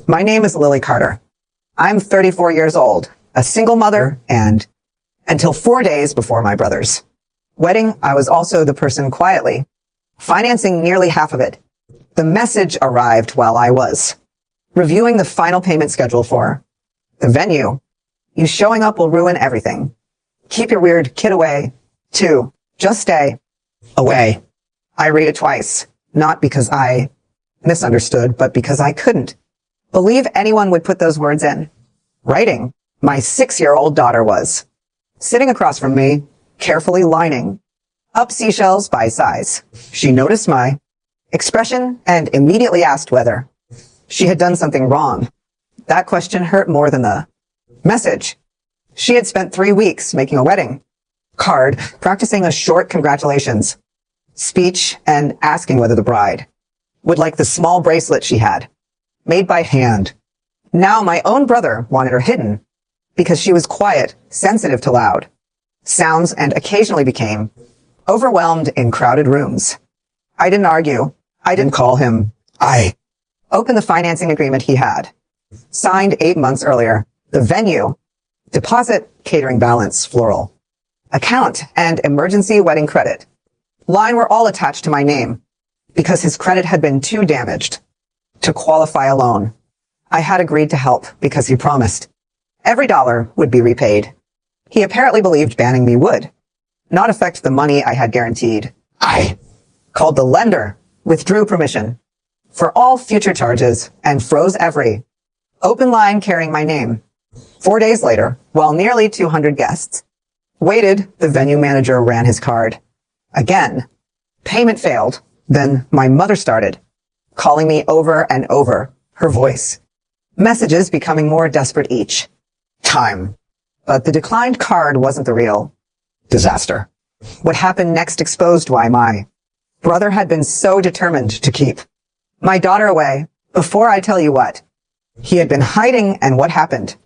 My name is Lily Carter. I'm 34 years old, a single mother, and until 4 days before my brother's wedding, I was also the person quietly financing nearly half of it. The message arrived while I was reviewing the final payment schedule for the venue. You showing up will ruin everything. Keep your weird kid away. 2. Just stay away. I read it twice, not because I misunderstood, but because I couldn't believe anyone would put those words in writing. My 6-year-old daughter was sitting across from me, carefully lining up seashells by size. She noticed my expression and immediately asked whether she had done something wrong. That question hurt more than the message. She had spent 3 weeks making a wedding card, practicing a short congratulations speech, and asking whether the bride would like the small bracelet she had made by hand. Now my own brother wanted her hidden because she was quiet, sensitive to loud sounds, and occasionally became overwhelmed in crowded rooms. I didn't argue. I didn't call him. I opened the financing agreement he had signed 8 months earlier. The venue, deposit, catering balance, floral, account, and emergency wedding credit line were all attached to my name because his credit had been too damaged to qualify a loan. I had agreed to help because he promised every dollar would be repaid. He apparently believed banning me would not affect the money I had guaranteed. I called the lender, withdrew permission for all future charges, and froze every open line carrying my name. 4 days later, while nearly 200 guests waited, the venue manager ran his card. Again, payment failed. Then my mother started calling me over and over, her voice, messages becoming more desperate each time. But the declined card wasn't the real disaster. What happened next exposed why my brother had been so determined to keep my daughter away. Before I tell you what he had been hiding and what happened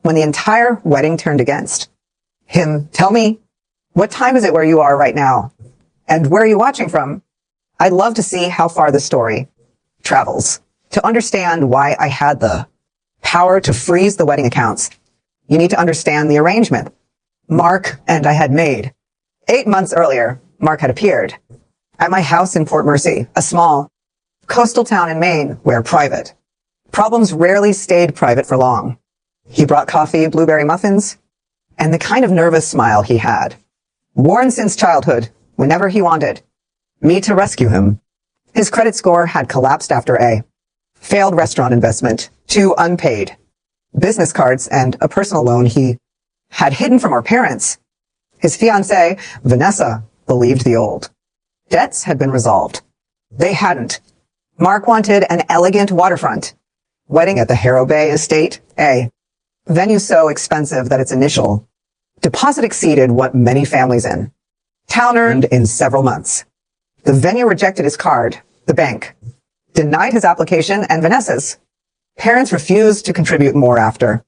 when the entire wedding turned against him, tell me, what time is it where you are right now? And where are you watching from? I'd love to see how far the story travels to understand why I had the power to freeze the wedding accounts. You need to understand the arrangement Mark and I had made. 8 months earlier, Mark had appeared at my house in Port Mercy, a small coastal town in Maine where private problems rarely stayed private for long. He brought coffee, blueberry muffins, and the kind of nervous smile he had worn since childhood whenever he wanted me to rescue him. His credit score had collapsed after a failed restaurant investment, 2 unpaid business cards, and a personal loan he had hidden from our parents. His fiancée, Vanessa, believed the old debts had been resolved. They hadn't. Mark wanted an elegant waterfront wedding at the Harrow Bay Estate, a venue so expensive that its initial deposit exceeded what many families in town earned in several months. The venue rejected his card. The bank denied his application, and Vanessa's parents refused to contribute more after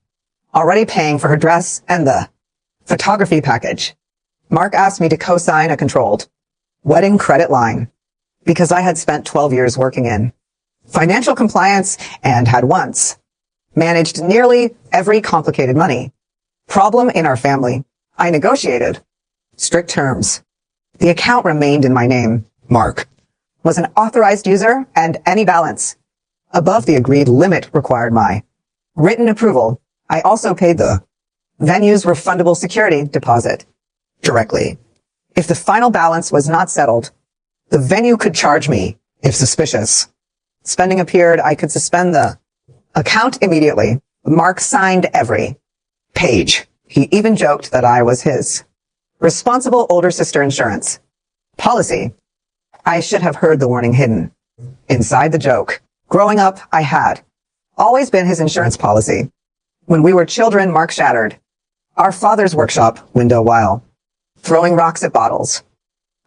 already paying for her dress and the photography package. Mark asked me to co-sign a controlled wedding credit line because I had spent 12 years working in financial compliance and had once managed nearly every complicated money problem in our family. I negotiated strict terms. The account remained in my name. Mark was an authorized user, and any balance above the agreed limit required my written approval. I also paid the venue's refundable security deposit directly. If the final balance was not settled, the venue could charge me. If suspicious spending appeared, I could suspend the account immediately. Mark signed every page. He even joked that I was his responsible older sister insurance policy. I should have heard the warning hidden inside the joke. Growing up, I had always been his insurance policy. When we were children, Mark shattered our father's workshop window while throwing rocks at bottles.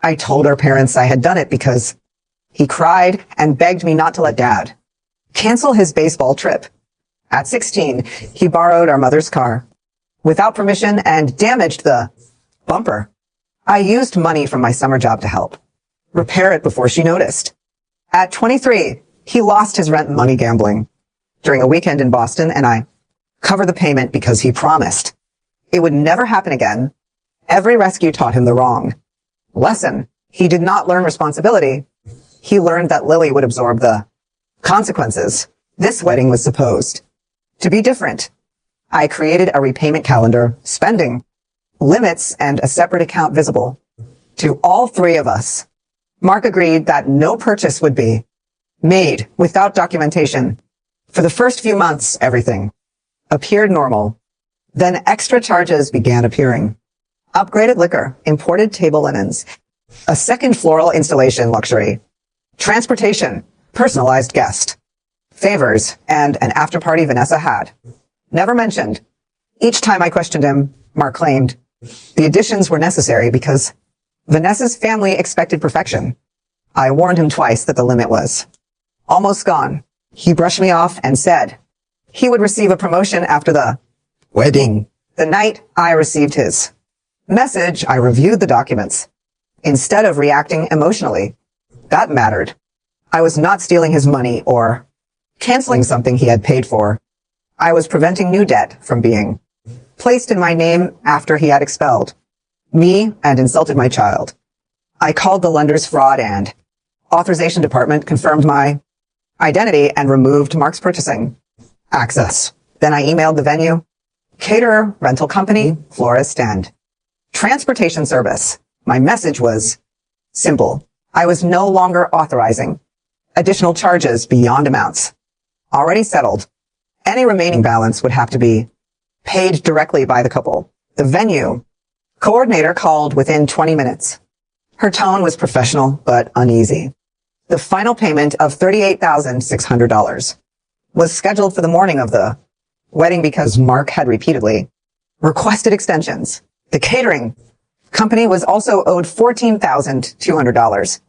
I told our parents I had done it because he cried and begged me not to let Dad cancel his baseball trip. At 16, he borrowed our mother's car without permission and damaged the bumper. I used money from my summer job to help repair it before she noticed. At 23, he lost his rent money gambling. during a weekend in Boston, and I covered the payment because he promised it would never happen again. Every rescue taught him the wrong lesson. He did not learn responsibility. He learned that Lily would absorb the consequences. This wedding was supposed to be different. I created a repayment calendar, spending limits, and a separate account visible to all three of us. Mark agreed that no purchase would be made without documentation. For the first few months, everything appeared normal. Then extra charges began appearing. Upgraded liquor, imported table linens, a second floral installation luxury, transportation, personalized guest, favors, and an after-party Vanessa had never mentioned. Each time I questioned him, Mark claimed the additions were necessary because Vanessa's family expected perfection. I warned him twice that the limit was almost gone. He brushed me off and said he would receive a promotion after the wedding. The night I received his message, I reviewed the documents instead of reacting emotionally. That mattered. I was not stealing his money or canceling something he had paid for. I was preventing new debt from being placed in my name after he had expelled me and insulted my child. I called the lender's fraud and authorization department, confirmed my identity, and removed Mark's purchasing access. Then I emailed the venue, caterer, rental company, florist, and transportation service. My message was simple. I was no longer authorizing additional charges beyond amounts already settled. Any remaining balance would have to be paid directly by the couple. The venue coordinator called within 20 minutes. Her tone was professional but uneasy. The final payment of $38,600 was scheduled for the morning of the wedding because Mark had repeatedly requested extensions. The catering company was also owed $14,200,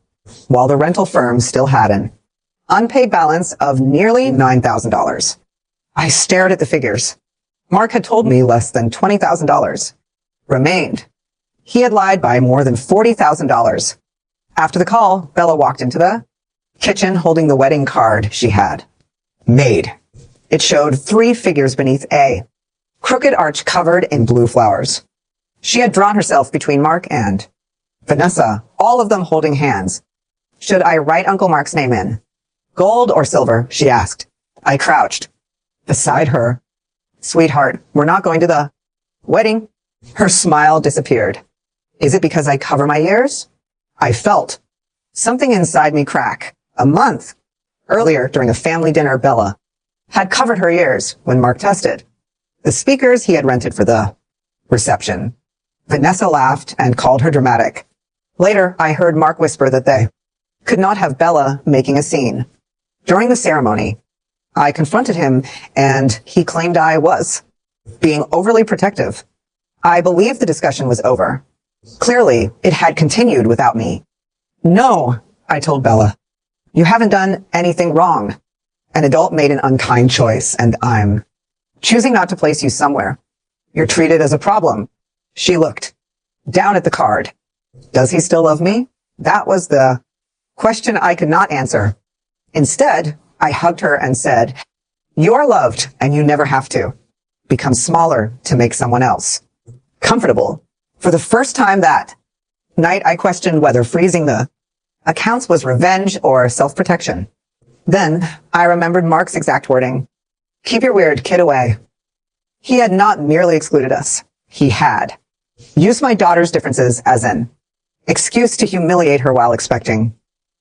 while the rental firm still had an unpaid balance of nearly $9,000. I stared at the figures. Mark had told me less than $20,000 remained. He had lied by more than $40,000. After the call, Bella walked into the kitchen holding the wedding card she had made. It showed 3 figures beneath a crooked arch covered in blue flowers. She had drawn herself between Mark and Vanessa, all of them holding hands. Should I write Uncle Mark's name in gold or silver? She asked. I crouched beside her. Sweetheart, we're not going to the wedding. Her smile disappeared. Is it because I cover my ears? I felt something inside me crack. A month earlier, during a family dinner, Bella had covered her ears when Mark tested the speakers he had rented for the reception. Vanessa laughed and called her dramatic. Later, I heard Mark whisper that they could not have Bella making a scene. During the ceremony, I confronted him and he claimed I was being overly protective. I believed the discussion was over. Clearly, it had continued without me. No, I told Bella. You haven't done anything wrong. An adult made an unkind choice, and I'm choosing not to place you somewhere. You're treated as a problem. She looked down at the card. Does he still love me? That was the question I could not answer. Instead, I hugged her and said, you are loved, and you never have to become smaller to make someone else comfortable. For the first time that night, I questioned whether freezing the accounts was revenge or self-protection. Then I remembered Mark's exact wording. Keep your weird kid away. He had not merely excluded us. He had used my daughter's differences as an excuse to humiliate her while expecting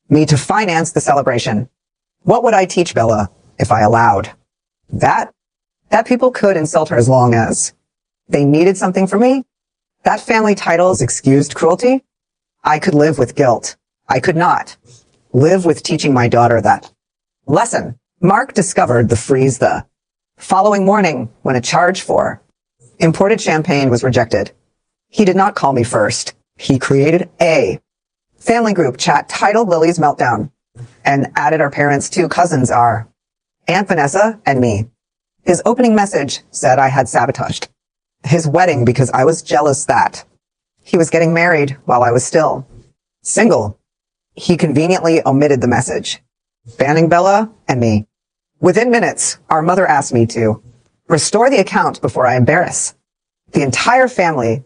me to finance the celebration. What would I teach Bella if I allowed that people could insult her as long as they needed something from me? That family title's excused cruelty? I could live with guilt. I could not live with teaching my daughter that lesson. Mark discovered the freeze the following morning when a charge for imported champagne was rejected. He did not call me first. He created a family group chat titled Lily's Meltdown and added our parents, 2 cousins, our Aunt Vanessa and me. His opening message said I had sabotaged his wedding because I was jealous that he was getting married while I was still single. He conveniently omitted the message, banning Bella and me Within minutes, our mother asked me to restore the account before I embarrass the entire family.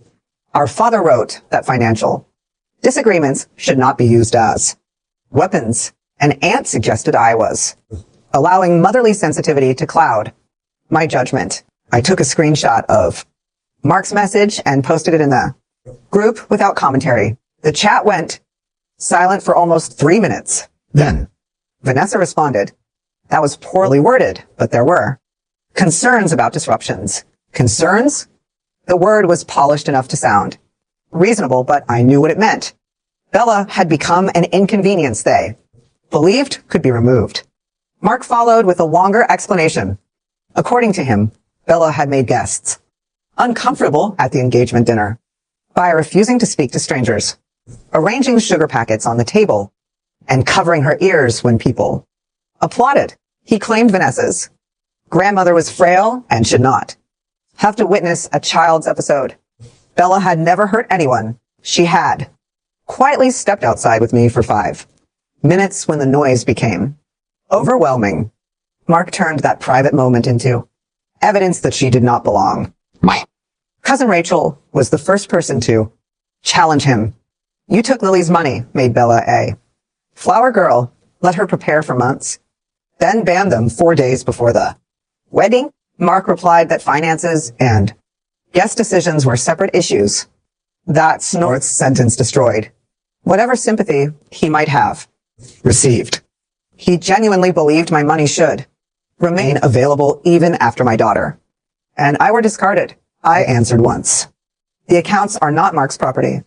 Our father wrote that financial disagreements should not be used as weapons. An aunt suggested I was allowing motherly sensitivity to cloud my judgment. I took a screenshot of Mark's message and posted it in the group without commentary. The chat went silent for almost 3 minutes. Then Vanessa responded, "That was poorly worded, but there were concerns about disruptions." Concerns? The word was polished enough to sound reasonable, but I knew what it meant. Bella had become an inconvenience they believed could be removed. Mark followed with a longer explanation. According to him, Bella had made guests uncomfortable at the engagement dinner by refusing to speak to strangers, arranging sugar packets on the table, and covering her ears when people applauded. He claimed Vanessa's grandmother was frail and should not have to witness a child's episode. Bella had never hurt anyone. She had quietly stepped outside with me for 5 minutes when the noise became overwhelming. Mark turned that private moment into evidence that she did not belong. My cousin Rachel was the first person to challenge him. "You took Lily's money," made Bella a flower girl, let her prepare for months, then banned them 4 days before the wedding. Mark replied that finances and guest decisions were separate issues. That's North's sentence destroyed whatever sympathy he might have received. He genuinely believed my money should remain available even after my daughter and I were discarded. I answered once. The accounts are not Mark's property.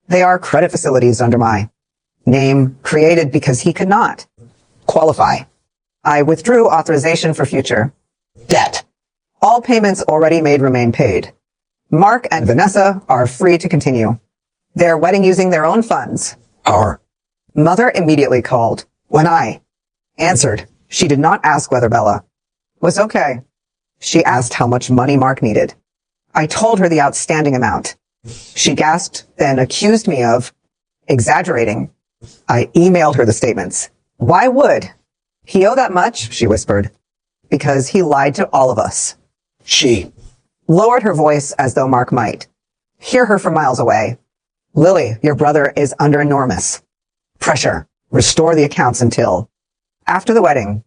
They are credit facilities under my name, created because he could not qualify. I withdrew authorization for future debt. All payments already made remain paid. Mark and Vanessa are free to continue their wedding using their own funds. Our mother immediately called. When I answered, she did not ask whether Bella was okay. She asked how much money Mark needed. I told her the outstanding amount. She gasped, then accused me of exaggerating. I emailed her the statements. "Why would he owe that much?" she whispered. "Because he lied to all of us." She lowered her voice as though Mark might hear her from miles away. "Lily, your brother is under enormous pressure. Restore the accounts until after the wedding.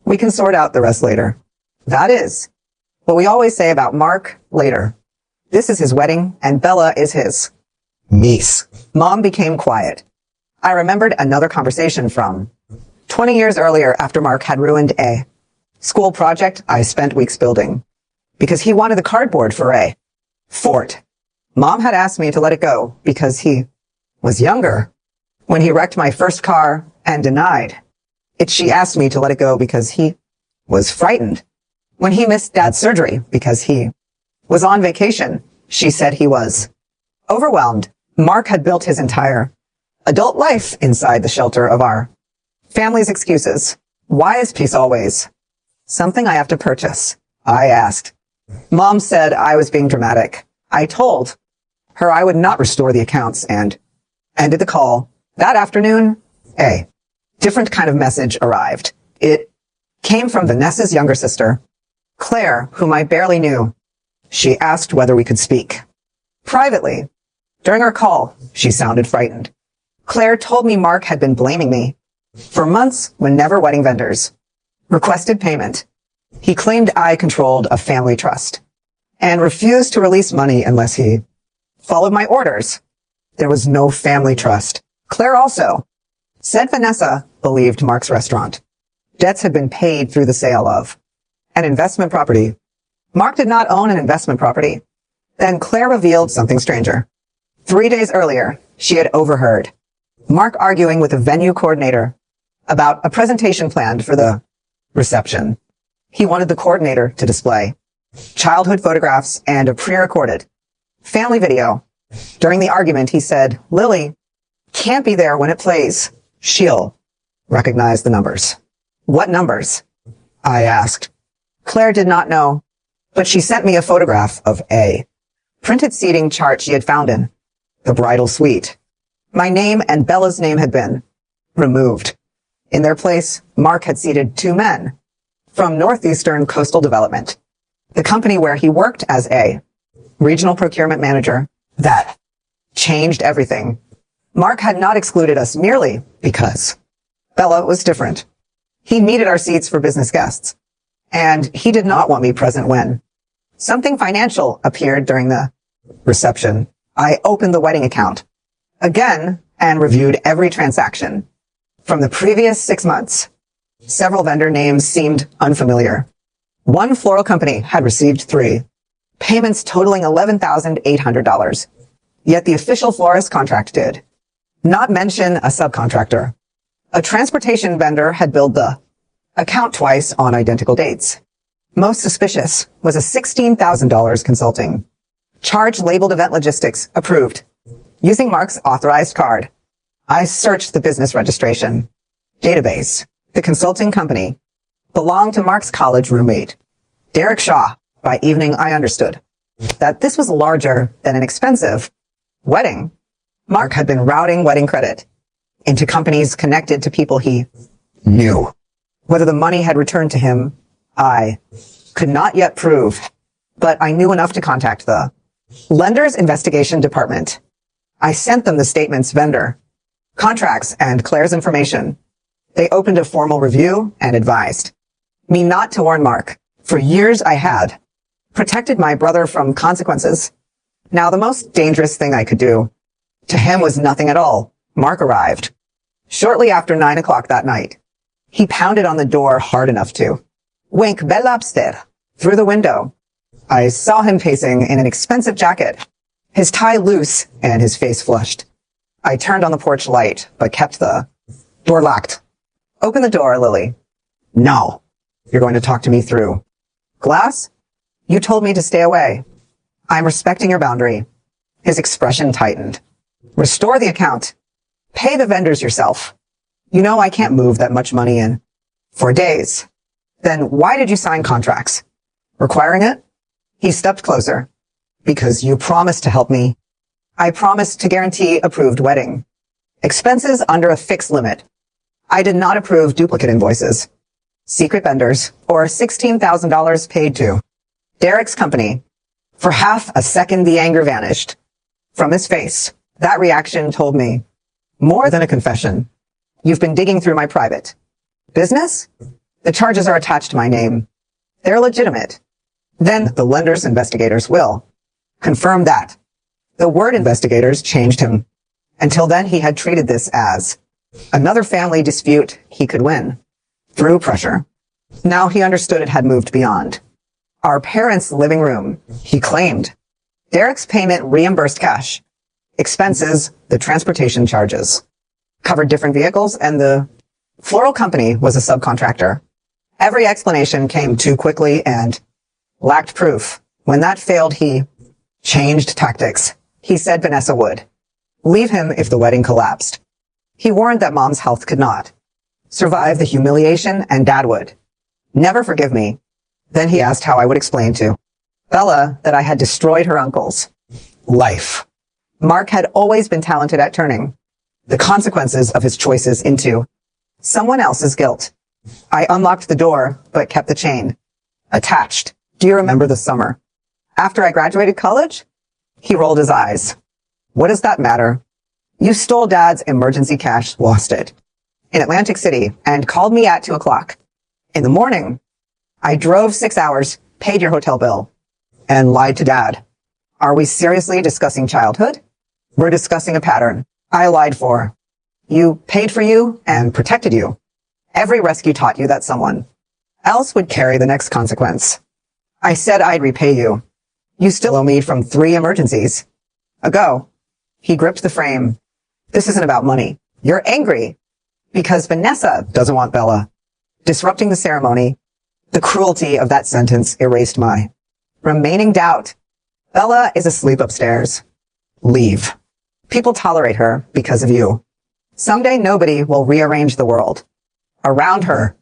We can sort out the rest later." That is what we always say about Mark later. This is his wedding and Bella is his niece. Mom became quiet. I remembered another conversation from 20 years earlier after Mark had ruined a school project I spent weeks building because he wanted the cardboard for a fort. Mom had asked me to let it go because he was younger when he wrecked my first car and denied it. She asked me to let it go because he was frightened when he missed Dad's surgery because he was on vacation. She said he was overwhelmed. Mark had built his entire adult life inside the shelter of our family's excuses. Why is peace always something I have to purchase? I asked. Mom said I was being dramatic. I told her I would not restore the accounts and ended the call. That afternoon, a different kind of message arrived. It came from Vanessa's younger sister, Claire, whom I barely knew. She asked whether we could speak privately. During our call, she sounded frightened. Claire told me Mark had been blaming me for months whenever wedding vendors requested payment. He claimed I controlled a family trust and refused to release money unless he followed my orders. There was no family trust. Claire also said Vanessa believed Mark's restaurant debts had been paid through the sale of an investment property. Mark did not own an investment property. Then Claire revealed something stranger. 3 days earlier, she had overheard Mark arguing with a venue coordinator about a presentation planned for the reception. He wanted the coordinator to display childhood photographs and a pre-recorded family video. During the argument, he said, "Lily can't be there when it plays. She'll recognize the numbers." "What numbers?" I asked. Claire did not know, but she sent me a photograph of a printed seating chart she had found in the bridal suite. My name and Bella's name had been removed. In their place, Mark had seated 2 men, from Northeastern Coastal Development, the company where he worked as a regional procurement manager. That changed everything. Mark had not excluded us merely because Bella was different. He needed our seats for business guests, and he did not want me present when something financial appeared during the reception. I opened the wedding account again and reviewed every transaction. From the previous 6 months, several vendor names seemed unfamiliar. One floral company had received 3 payments totaling $11,800. Yet the official florist contract did not mention a subcontractor. A transportation vendor had billed the account twice on identical dates. Most suspicious was a $16,000 consulting charge labeled Event Logistics approved using Mark's authorized card. I searched the business registration database. The consulting company belonged to Mark's college roommate, Derek Shaw. By evening, I understood that this was larger than an expensive wedding. Mark had been routing wedding credit into companies connected to people he knew. Whether the money had returned to him, I could not yet prove, but I knew enough to contact the lender's investigation department. I sent them the statements, vendor contracts, and Claire's information. They opened a formal review and advised me not to warn Mark. For years I had protected my brother from consequences. Now the most dangerous thing I could do to him was nothing at all. Mark arrived shortly after 9 o'clock that night. He pounded on the door hard enough to wink Bella upstairs through the window. I saw him pacing in an expensive jacket, his tie loose and his face flushed. I turned on the porch light, but kept the door locked. Open the door, Lily. No. You're going to talk to me through glass? You told me to stay away. I'm respecting your boundary. His expression tightened. Restore the account. Pay the vendors yourself. You know I can't move that much money in for days. Then why did you sign contracts requiring it? He stepped closer. Because you promised to help me. I promised to guarantee approved wedding expenses under a fixed limit. I did not approve duplicate invoices, secret vendors, or $16,000 paid to Derek's company. For half a second, the anger vanished from his face. That reaction told me more than a confession. You've been digging through my private business? The charges are attached to my name. They're legitimate. Then the lender's investigators will confirm that. The word investigators changed him. Until then, he had treated this as another family dispute he could win through pressure. Now he understood it had moved beyond our parents' living room. He claimed Derek's payment reimbursed cash expenses, the transportation charges covered different vehicles, and the floral company was a subcontractor. Every explanation came too quickly and lacked proof. When that failed, he changed tactics. He said Vanessa would leave him if the wedding collapsed. He warned that Mom's health could not survive the humiliation, and Dad would never forgive me. Then he asked how I would explain to Bella that I had destroyed her uncle's life. Mark had always been talented at turning the consequences of his choices into someone else's guilt. I unlocked the door, but kept the chain attached. Do you remember the summer after I graduated college? He rolled his eyes. What does that matter? You stole Dad's emergency cash, lost it in Atlantic City, and called me at 2 o'clock in the morning. I drove 6 hours, paid your hotel bill, and lied to Dad. Are we seriously discussing childhood? We're discussing a pattern I lied for. You paid for you and protected you. Every rescue taught you that someone else would carry the next consequence. I said I'd repay you. You still owe me from 3 emergencies ago. He gripped the frame. This isn't about money. You're angry because Vanessa doesn't want Bella. Disrupting the ceremony, the cruelty of that sentence erased my remaining doubt. Bella is asleep upstairs. Leave. People tolerate her because of you. Someday nobody will rearrange the world around her.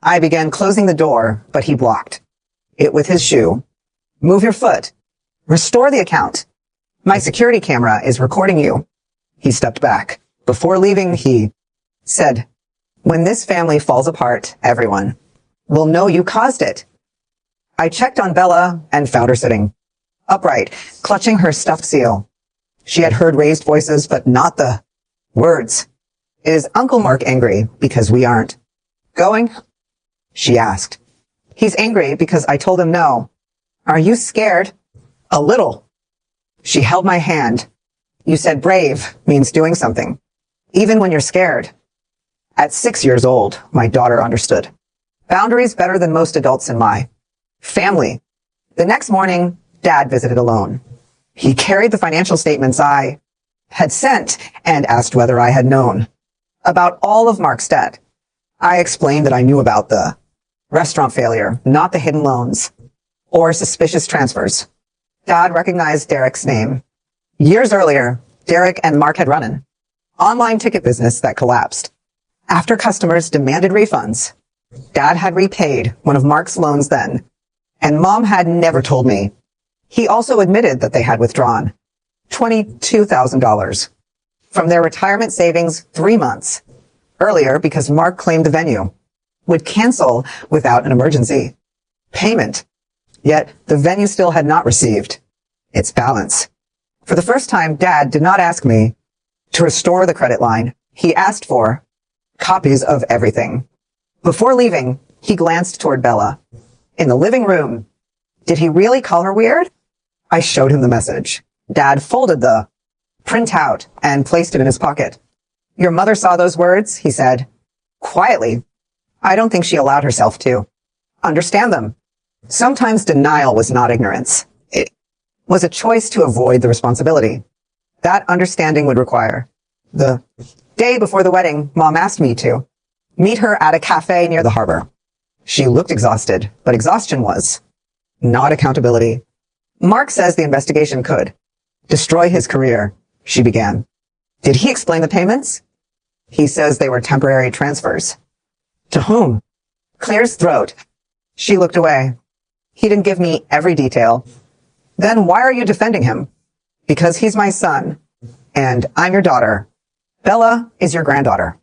I began closing the door, but he blocked it with his shoe. Move your foot. Restore the account. My security camera is recording you. He stepped back. Before leaving, he said, when this family falls apart, everyone will know you caused it. I checked on Bella and found her sitting upright, clutching her stuffed seal. She had heard raised voices, but not the words. Is Uncle Mark angry because we aren't going? She asked. He's angry because I told him no. Are you scared? A little. She held my hand. You said brave means doing something, even when you're scared. At 6 years old, my daughter understood. Boundaries better than most adults in my family. The next morning, Dad visited alone. He carried the financial statements I had sent and asked whether I had known about all of Mark's debt. I explained that I knew about the restaurant failure, not the hidden loans or suspicious transfers. Dad recognized Derek's name. Years earlier, Derek and Mark had run an online ticket business that collapsed. After customers demanded refunds, Dad had repaid one of Mark's loans then, and Mom had never told me. He also admitted that they had withdrawn $22,000 from their retirement savings 3 months earlier because Mark claimed the venue would cancel without an emergency payment. Yet the venue still had not received its balance. For the first time, Dad did not ask me to restore the credit line. He asked for copies of everything. Before leaving, he glanced toward Bella. In the living room, did he really call her weird? I showed him the message. Dad folded the printout and placed it in his pocket. Your mother saw those words, he said, quietly. I don't think she allowed herself to understand them. Sometimes denial was not ignorance. It was a choice to avoid the responsibility. That understanding would require. The day before the wedding, Mom asked me to meet her at a cafe near the harbor. She looked exhausted, but exhaustion was not accountability. Mark says the investigation could destroy his career, she began. Did he explain the payments? He says they were temporary transfers. To whom? Claire's throat. She looked away. He didn't give me every detail. Then why are you defending him? Because he's my son, and I'm your daughter. Bella is your granddaughter.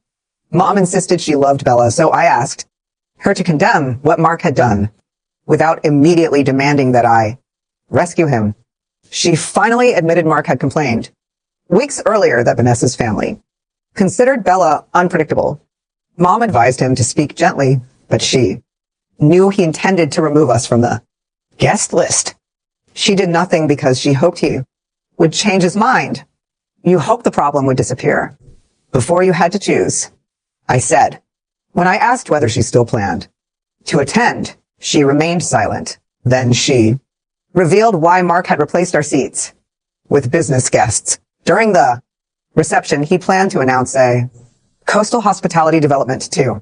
Mom insisted she loved Bella, so I asked her to condemn what Mark had done without immediately demanding that I rescue him. She finally admitted Mark had complained weeks earlier that Vanessa's family considered Bella unpredictable. Mom advised him to speak gently, but she knew he intended to remove us from the guest list. She did nothing because she hoped he would change his mind. You hoped the problem would disappear before you had to choose, I said. When I asked whether she still planned to attend, she remained silent. Then she revealed why Mark had replaced our seats with business guests. During the reception, he planned to announce a coastal hospitality development to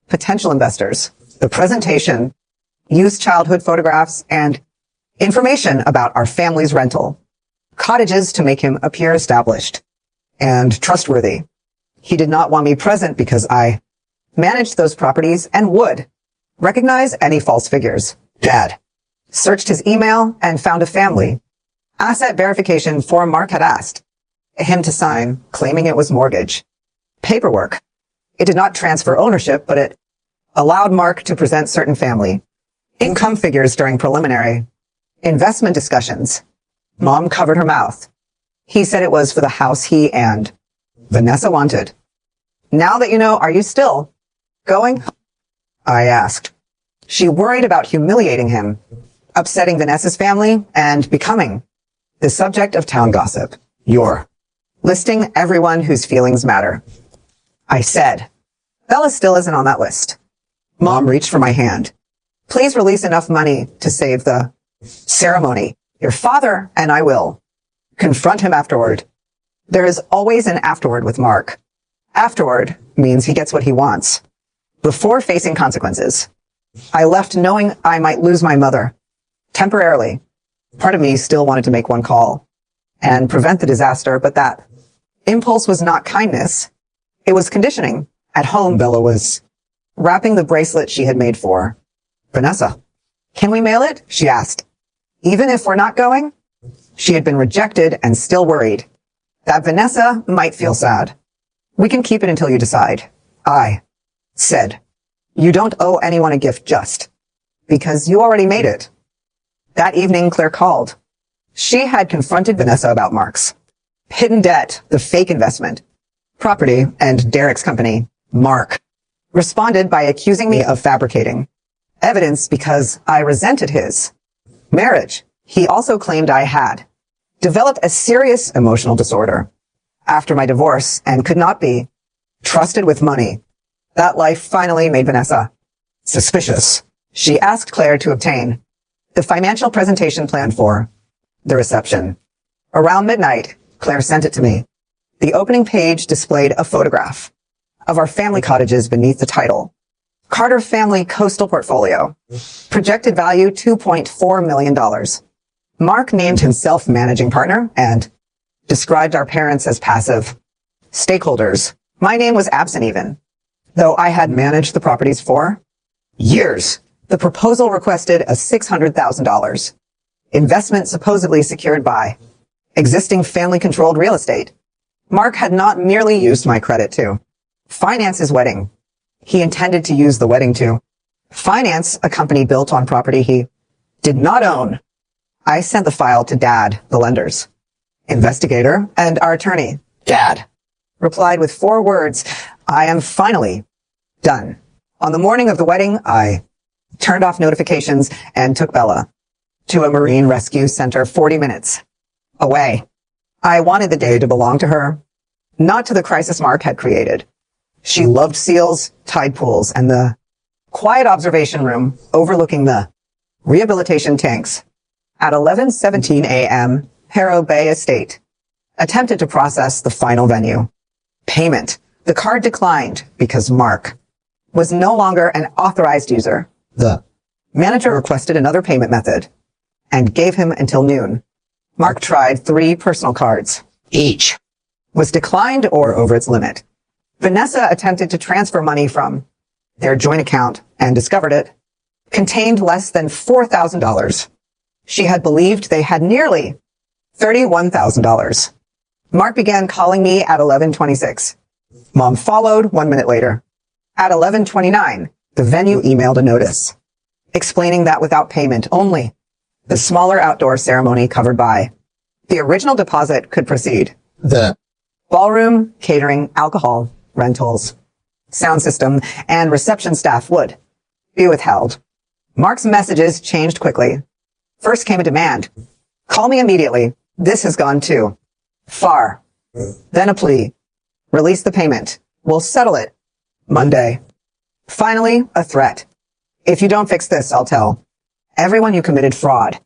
potential investors. The presentation used childhood photographs and information about our family's rental cottages to make him appear established and trustworthy. He did not want me present because I managed those properties and would recognize any false figures. Dad searched his email and found a family asset verification form Mark had asked him to sign, claiming it was mortgage paperwork. It did not transfer ownership, but it allowed Mark to present certain family income figures during preliminary investment discussions. Mom covered her mouth. He said it was for the house he and Vanessa wanted. Now that you know, are you still going? I asked. She worried about humiliating him, upsetting Vanessa's family, and becoming the subject of town gossip. You're listing everyone whose feelings matter. I said, Bella still isn't on that list. Mom reached for my hand. Please release enough money to save the ceremony. Your father and I will confront him afterward. There is always an afterward with Mark. Afterward means he gets what he wants before facing consequences. I left knowing I might lose my mother temporarily. Part of me still wanted to make one call and prevent the disaster, but that impulse was not kindness. It was conditioning. At home, Bella was wrapping the bracelet she had made for Vanessa. Can we mail it? She asked. Even if we're not going? She had been rejected and still worried that Vanessa might feel sad. We can keep it until you decide, I said. You don't owe anyone a gift just because you already made it. That evening, Claire called. She had confronted Vanessa about Mark's hidden debt, the fake investment, property, and Derek's company, Mark, responded by accusing me of fabricating evidence because I resented his marriage. He also claimed I had developed a serious emotional disorder after my divorce and could not be trusted with money. That life finally made Vanessa suspicious. She asked Claire to obtain the financial presentation plan for the reception. Around midnight, Claire sent it to me. The opening page displayed a photograph of our family cottages beneath the title, Carter Family Coastal Portfolio. Projected value $2.4 million. Mark named himself managing partner and described our parents as passive stakeholders. My name was absent even, though I had managed the properties for years. The proposal requested a $600,000 investment supposedly secured by existing family-controlled real estate. Mark had not merely used my credit to finance his wedding. He intended to use the wedding to finance a company built on property he did not own. I sent the file to Dad, the lender's investigator, and our attorney. Dad replied with 4 words, "I am finally done." On the morning of the wedding, I turned off notifications and took Bella to a marine rescue center 40 minutes away. I wanted the day to belong to her, not to the crisis Mark had created. She loved seals, tide pools, and the quiet observation room overlooking the rehabilitation tanks. At 11:17 a.m., Harrow Bay Estate attempted to process the final venue payment. The card declined because Mark was no longer an authorized user. The manager requested another payment method and gave him until noon. Mark tried 3 personal cards. Each was declined or over its limit. Vanessa attempted to transfer money from their joint account and discovered it contained less than $4,000. She had believed they had nearly $31,000. Mark began calling me at 11:26. Mom followed 1 minute later. At 11:29, the venue emailed a notice explaining that without payment only the smaller outdoor ceremony covered by the original deposit could proceed. The ballroom, catering, alcohol, rentals, sound system, and reception staff would be withheld. Mark's messages changed quickly. First came a demand. Call me immediately. This has gone too far. Then a plea. Release the payment. We'll settle it Monday. Finally, a threat. If you don't fix this, I'll tell everyone you committed fraud.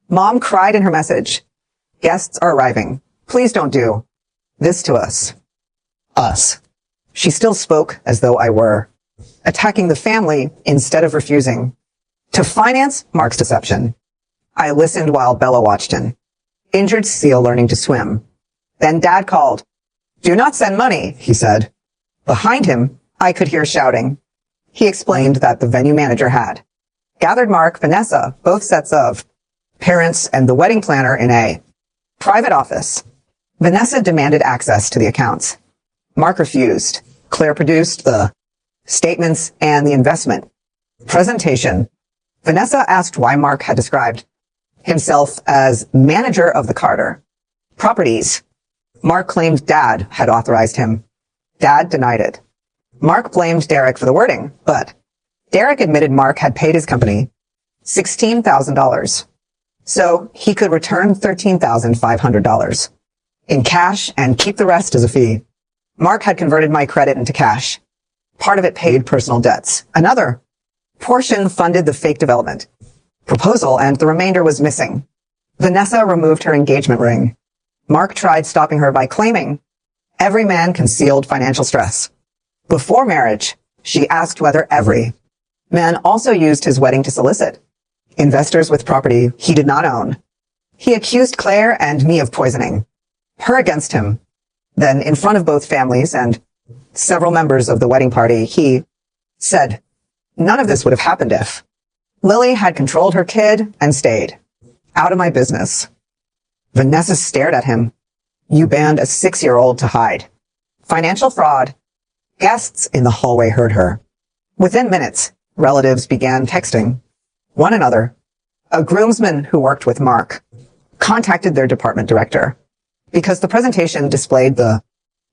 Mom cried in her message. Guests are arriving. Please don't do this to us. Us. She still spoke as though I were attacking the family instead of refusing to finance Mark's deception. I listened while Bella watched an injured seal learning to swim. Then Dad called. "Do not send money," he said. Behind him, I could hear shouting. He explained that the venue manager had gathered Mark, Vanessa, both sets of parents, and the wedding planner in a private office. Vanessa demanded access to the accounts. Mark refused. Claire produced the statements and the investment presentation. Vanessa asked why Mark had described himself as manager of the Carter properties. Mark claimed Dad had authorized him. Dad denied it. Mark blamed Derek for the wording, but Derek admitted Mark had paid his company $16,000, so he could return $13,500 in cash and keep the rest as a fee. Mark had converted my credit into cash. Part of it paid personal debts. Another portion funded the fake development proposal, and the remainder was missing. Vanessa removed her engagement ring. Mark tried stopping her by claiming every man concealed financial stress. Before marriage, she asked whether every man also used his wedding to solicit investors with property he did not own. He accused Claire and me of poisoning her against him. Then, in front of both families and several members of the wedding party, he said none of this would have happened if Lily had controlled her kid and stayed out of my business. Vanessa stared at him. You banned a 6-year-old to hide financial fraud. Guests in the hallway heard her Within minutes, relatives began texting one another. A groomsman who worked with Mark contacted their department director because the presentation displayed the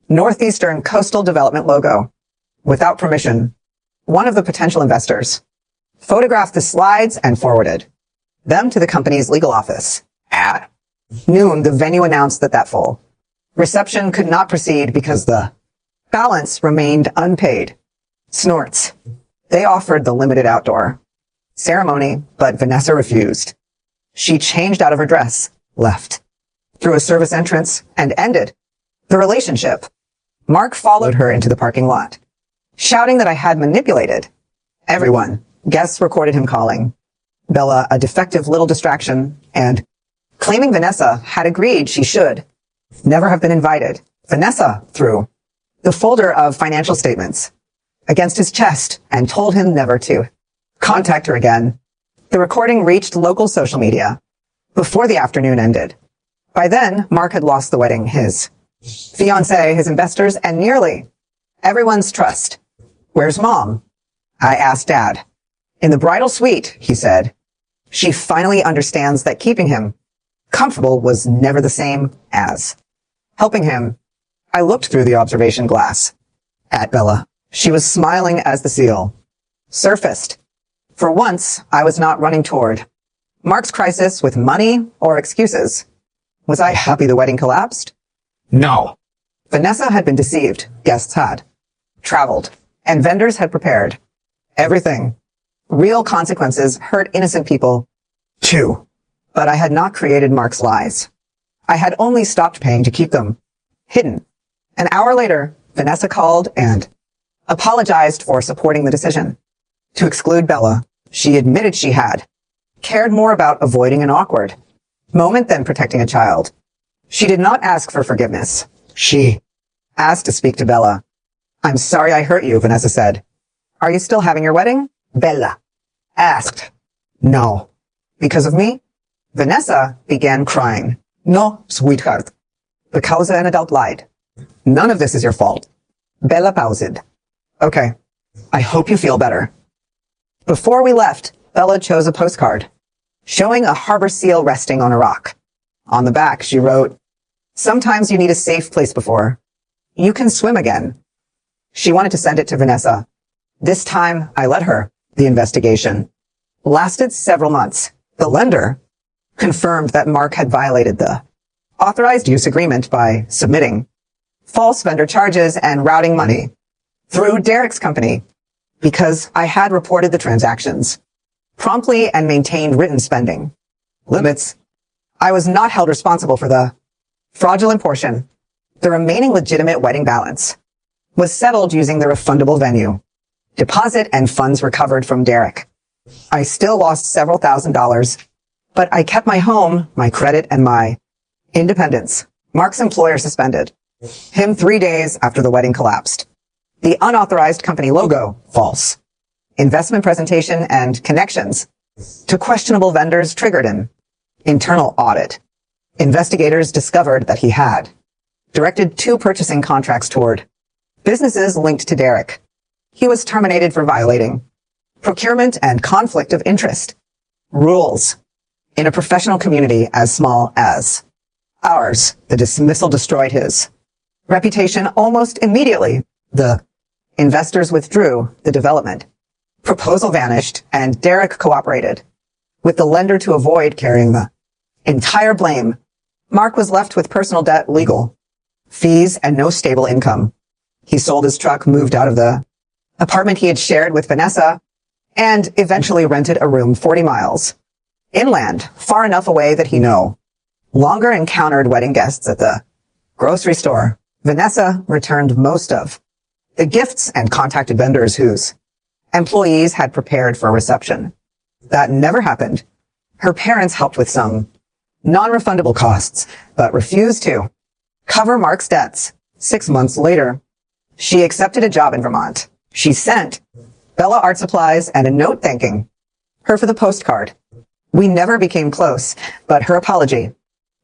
Northeastern Coastal Development logo. Without permission, one of the potential investors photographed the slides and forwarded them to the company's legal office. At noon, the venue announced that full reception could not proceed because the balance remained unpaid. Snorts. They offered the limited outdoor ceremony, but Vanessa refused. She changed out of her dress, left through a service entrance, and ended the relationship. Mark followed her into the parking lot, shouting that I had manipulated everyone. Guests recorded him calling Bella a defective little distraction and claiming Vanessa had agreed she should never have been invited. Vanessa threw the folder of financial statements against his chest and told him never to contact her again. The recording reached local social media before the afternoon ended. By then, Mark had lost the wedding, his fiancée, his investors, and nearly everyone's trust. Where's Mom? I asked Dad. In the bridal suite, he said. She finally understands that keeping him comfortable was never the same as helping him. I looked through the observation glass at Bella. She was smiling as the seal surfaced. For once, I was not running toward Mark's crisis with money or excuses. Was I happy the wedding collapsed? No. Vanessa had been deceived. Guests had traveled, and vendors had prepared everything. Real consequences hurt innocent people, too. But I had not created Mark's lies. I had only stopped paying to keep them hidden. An hour later, Vanessa called and apologized for supporting the decision to exclude Bella. She admitted she had cared more about avoiding an awkward moment than protecting a child. She did not ask for forgiveness. She asked to speak to Bella. I'm sorry I hurt you, Vanessa said. Are you still having your wedding? Bella asked. No. Because of me? Vanessa began crying. No, sweetheart. Because an adult lied. None of this is your fault. Bella paused. Okay. I hope you feel better. Before we left, Bella chose a postcard showing a harbor seal resting on a rock. On the back, she wrote, sometimes you need a safe place before you can swim again. She wanted to send it to Vanessa. This time, I let her. The investigation lasted several months. The lender confirmed that Mark had violated the authorized use agreement by submitting false vendor charges and routing money through Derek's company because I had reported the transactions promptly and maintained written spending limits. I was not held responsible for the fraudulent portion. The remaining legitimate wedding balance was settled using the refundable venue deposit and funds recovered from Derek. I still lost several $1,000s, but I kept my home, my credit, and my independence. Mark's employer suspended him 3 days after the wedding collapsed. The unauthorized company logo, false. Investment presentation and connections to questionable vendors triggered an internal audit. Investigators discovered that he had directed 2 purchasing contracts toward businesses linked to Derek. He was terminated for violating procurement and conflict of interest rules in a professional community as small as ours. The dismissal destroyed his reputation almost immediately. The investors withdrew the development proposal vanished, and Derek cooperated with the lender to avoid carrying the entire blame. Mark was left with personal debt, legal fees, and no stable income. He sold his truck, moved out of the apartment he had shared with Vanessa, and eventually rented a room 40 miles inland, far enough away that he no longer encountered wedding guests at the grocery store. Vanessa returned most of the gifts and contacted vendors whose employees had prepared for a reception. That never happened. Her parents helped with some non-refundable costs, but refused to cover Mark's debts. 6 months later, she accepted a job in Vermont. She sent Bella art supplies and a note thanking her for the postcard. We never became close, but her apology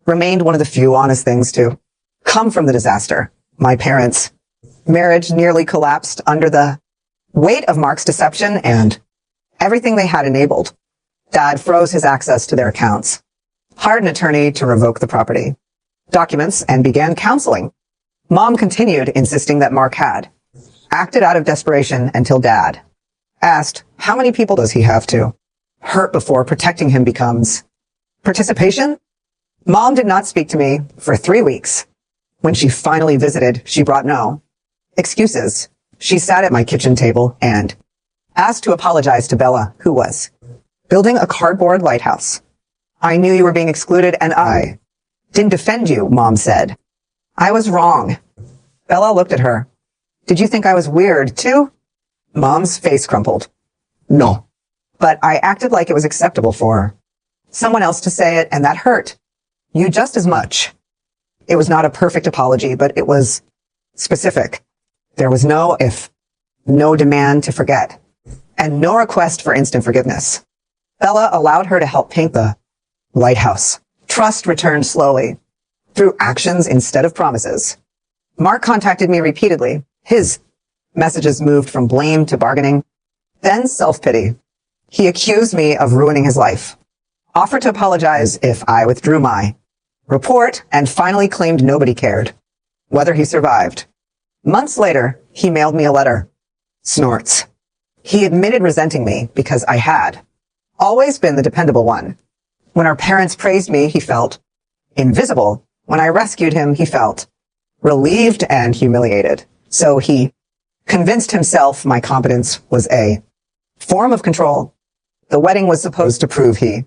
remained one of the few honest things to come from the disaster. My parents' marriage nearly collapsed under the Weight of Mark's deception and everything they had enabled. Dad froze his access to their accounts, hired an attorney to revoke the property, documents, and began counseling. Mom continued insisting that Mark had acted out of desperation until Dad asked, how many people does he have to hurt before protecting him becomes participation? Mom did not speak to me for 3 weeks. When she finally visited, she brought no excuses. She sat at my kitchen table and asked to apologize to Bella, who was building a cardboard lighthouse. I knew you were being excluded and I didn't defend you, Mom said. I was wrong. Bella looked at her. Did you think I was weird too? Mom's face crumpled. No. But I acted like it was acceptable for someone else to say it, and that hurt you just as much. It was not a perfect apology, but it was specific. There was no if, no demand to forget, and no request for instant forgiveness. Bella allowed her to help paint the lighthouse. Trust returned slowly, through actions instead of promises. Mark contacted me repeatedly. His messages moved from blame to bargaining, then self-pity. He accused me of ruining his life, offered to apologize if I withdrew my report, and finally claimed nobody cared whether he survived. Months later, he mailed me a letter. Snorts. He admitted resenting me because I had always been the dependable one. When our parents praised me, he felt invisible. When I rescued him, he felt relieved and humiliated. So he convinced himself my competence was a form of control. The wedding was supposed to prove he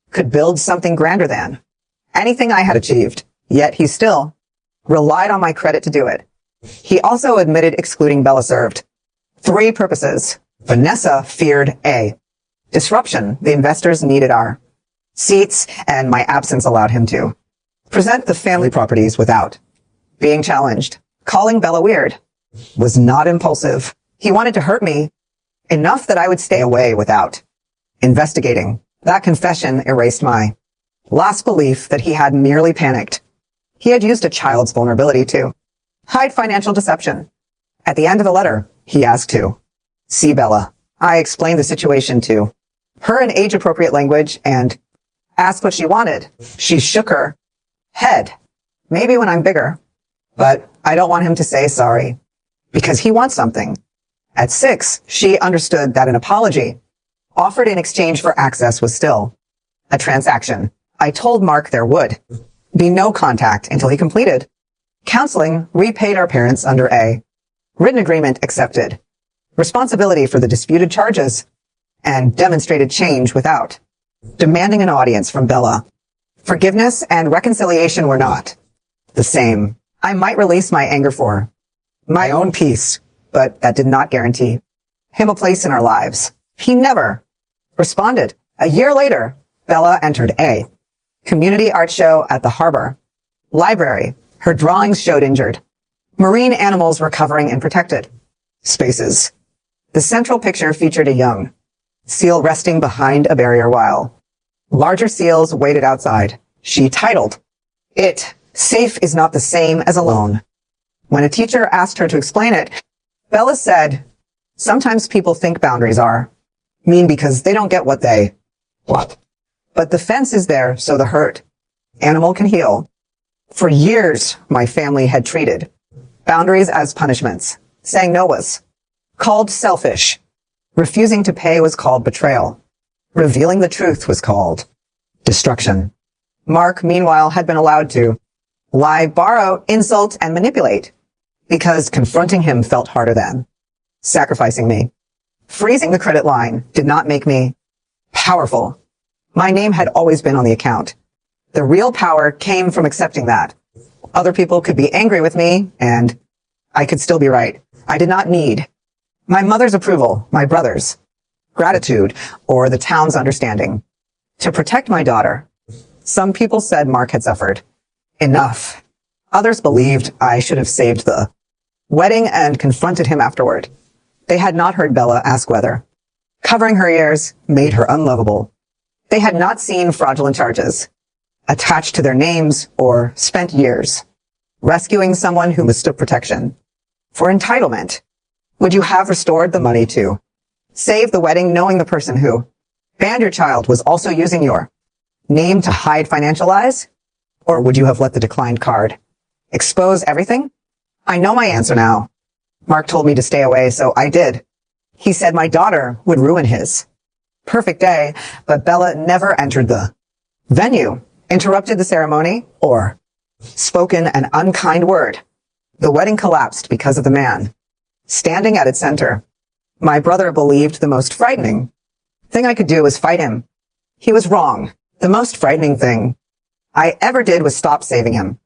could build something grander than anything I had achieved, yet he still relied on my credit to do it. He also admitted excluding Bella served 3 purposes. Vanessa feared A, disruption. The investors needed our seats, and my absence allowed him to present the family properties without being challenged. Calling Bella weird was not impulsive. He wanted to hurt me enough that I would stay away without investigating. That confession erased my last belief that he had merely panicked. He had used a child's vulnerability to hide financial deception. At the end of the letter, he asked to see Bella. I explained the situation to her in age-appropriate language and asked what she wanted. She shook her head. Maybe when I'm bigger, but I don't want him to say sorry because he wants something. At 6, she understood that an apology offered in exchange for access was still a transaction. I told Mark there would be no contact until he completed counseling, repaid our parents under a written agreement, accepted responsibility for the disputed charges, and demonstrated change without demanding an audience from Bella. Forgiveness and reconciliation were not the same. I might release my anger for my own peace, but that did not guarantee him a place in our lives. He never responded. A year later, Bella entered a community art show at the Harbor Library. Her drawings showed injured marine animals recovering in protected spaces. The central picture featured a young seal resting behind a barrier while larger seals waited outside. She titled it, "Safe is not the same as alone." When a teacher asked her to explain it, Bella said, "Sometimes people think boundaries are mean because they don't get what they want. But the fence is there so the hurt animal can heal." For years, my family had treated boundaries as punishments. Saying no was called selfish. Refusing to pay was called betrayal. Revealing the truth was called destruction. Mark, meanwhile, had been allowed to lie, borrow, insult, and manipulate because confronting him felt harder than sacrificing me. Freezing the credit line did not make me powerful. My name had always been on the account. The real power came from accepting that other people could be angry with me and I could still be right. I did not need my mother's approval, my brother's gratitude, or the town's understanding to protect my daughter. Some people said Mark had suffered enough. Others believed I should have saved the wedding and confronted him afterward. They had not heard Bella ask whether covering her ears made her unlovable. They had not seen fraudulent charges attached to their names or spent years rescuing someone who mistook protection for entitlement. Would you have restored the money to save the wedding knowing the person who banned your child was also using your name to hide financial lies? Or would you have let the declined card expose everything? I know my answer now. Mark told me to stay away, so I did. He said my daughter would ruin his perfect day, but Bella never entered the venue, interrupted the ceremony, or spoken an unkind word. The wedding collapsed because of the man standing at its center. My brother believed the most frightening thing I could do was fight him. He was wrong. The most frightening thing I ever did was stop saving him.